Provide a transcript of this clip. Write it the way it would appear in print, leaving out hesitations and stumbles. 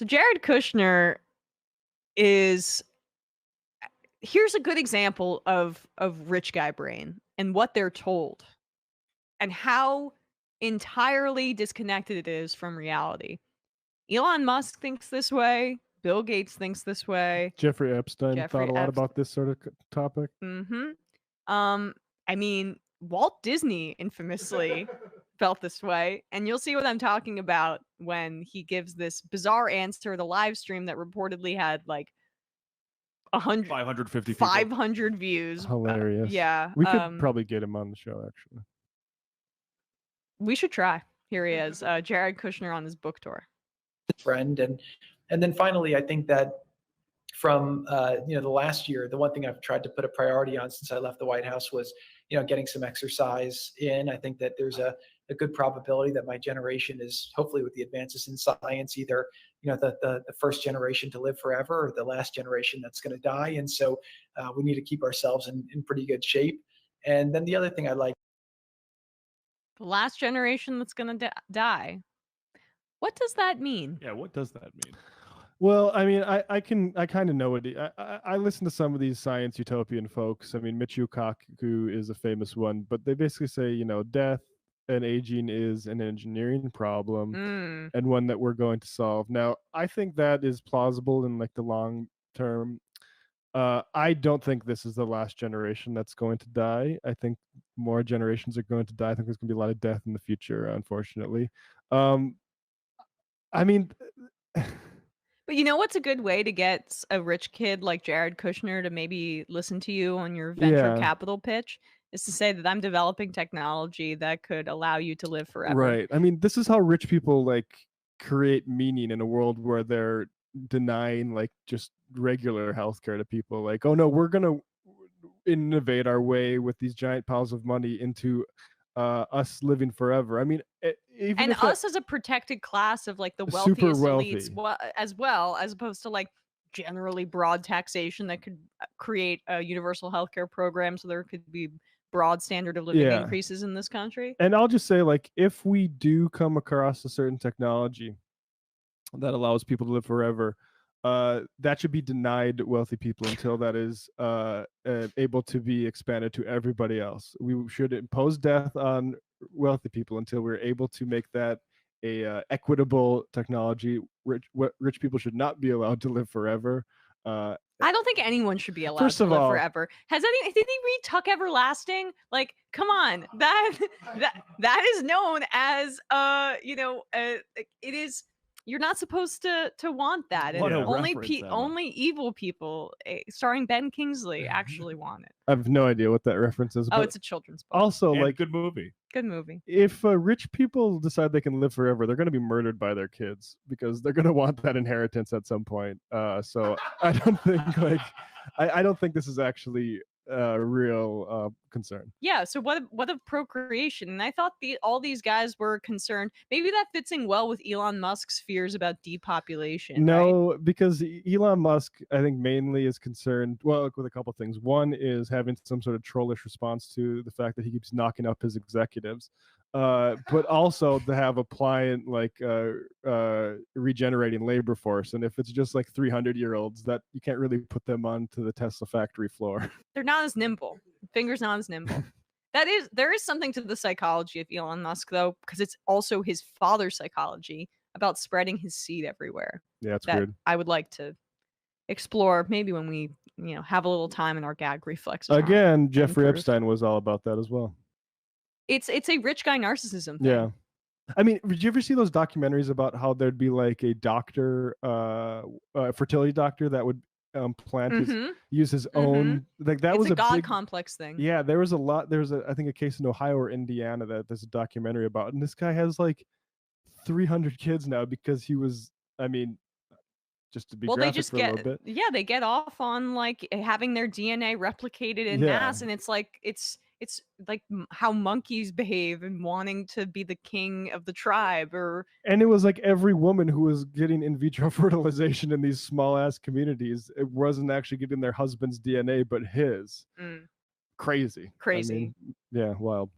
So Jared Kushner is here's a good example of rich guy brain and what they're told and how entirely disconnected it is from reality. Elon Musk thinks this way. Bill Gates thinks this way. Jeffrey Epstein thought a lot Epstein. about this sort of topic. Mm-hmm. I mean, Walt Disney infamously felt this way, and you'll see what I'm talking about when he gives this bizarre answer to the live stream that reportedly had like 550 people. 500 views. Hilarious. Yeah. We could probably get him on the show, actually. We should try. Here he is, Jared Kushner on his book tour. Friend, and then finally, I think that from the last year, the one thing I've tried to put a priority on since I left the White House was getting some exercise in. I think that there's a good probability that my generation is, hopefully with the advances in science, either the first generation to live forever or the last generation that's going to die. And so we need to keep ourselves in pretty good shape. And then the other thing I like, the last generation that's going to die. What does that mean? Yeah, what does that mean? Well, I mean, I kind of know it. I listen to some of these science utopian folks. I mean, Michio Kaku is a famous one, but they basically say, death and aging is an engineering problem and one that we're going to solve. Now, I think that is plausible in like the long term. I don't think this is the last generation that's going to die. I think more generations are going to die. I think there's going to be a lot of death in the future, unfortunately. I mean, but you know what's a good way to get a rich kid like Jared Kushner to maybe listen to you on your venture capital pitch is to say that I'm developing technology that could allow you to live forever. Right. I mean, this is how rich people like create meaning in a world where they're denying like just regular healthcare to people. Like, oh no, we're gonna innovate our way with these giant piles of money into us living forever. I mean, even us as a protected class of like the wealthiest elites, as well, as opposed to like generally broad taxation that could create a universal healthcare program, so there could be broad standard of living increases in this country. And I'll just say, like, if we do come across a certain technology that allows people to live forever, that should be denied wealthy people until that is able to be expanded to everybody else. We should impose death on wealthy people until we're able to make that a equitable technology. Rich people should not be allowed to live forever. I don't think anyone should be allowed to live forever. Did he read Tuck Everlasting? Like, come on, that is known as it is. You're not supposed to want that. And only evil people, starring Ben Kingsley, actually want it. I have no idea what that reference is. Oh, it's a children's book. Also, like, good movie. Good movie. If rich people decide they can live forever, they're going to be murdered by their kids because they're going to want that inheritance at some point. So I don't think I don't think this is actually a real concern. Yeah. So what of procreation? And I thought all these guys were concerned. Maybe that fits in well with Elon Musk's fears about depopulation. No, right? Because Elon Musk, I think, mainly is concerned, well, with a couple of things. One is having some sort of trollish response to the fact that he keeps knocking up his executives. But also to have a pliant, like, regenerating labor force. And if it's just like 300-year-olds, that you can't really put them onto the Tesla factory floor. They're not as nimble. Fingers not as nimble. There is something to the psychology of Elon Musk, though, because it's also his father's psychology about spreading his seed everywhere. Yeah, it's weird. I would like to explore maybe when we have a little time in our gag reflexes. Again, Jeffrey Epstein was all about that as well. It's a rich guy narcissism thing. Yeah. I mean, did you ever see those documentaries about how there'd be like a doctor, a fertility doctor that would use his own, like that was a God big complex thing. Yeah, there was I think a case in Ohio or Indiana that there's a documentary about, and this guy has like 300 kids now because he was, I mean, just to be graphic for a little bit. Yeah, they get off on like having their DNA replicated in mass, and it's like how monkeys behave and wanting to be the king of the tribe. And it was like every woman who was getting in vitro fertilization in these small ass communities, it wasn't actually getting their husband's DNA but his. Crazy. I mean, yeah, wild.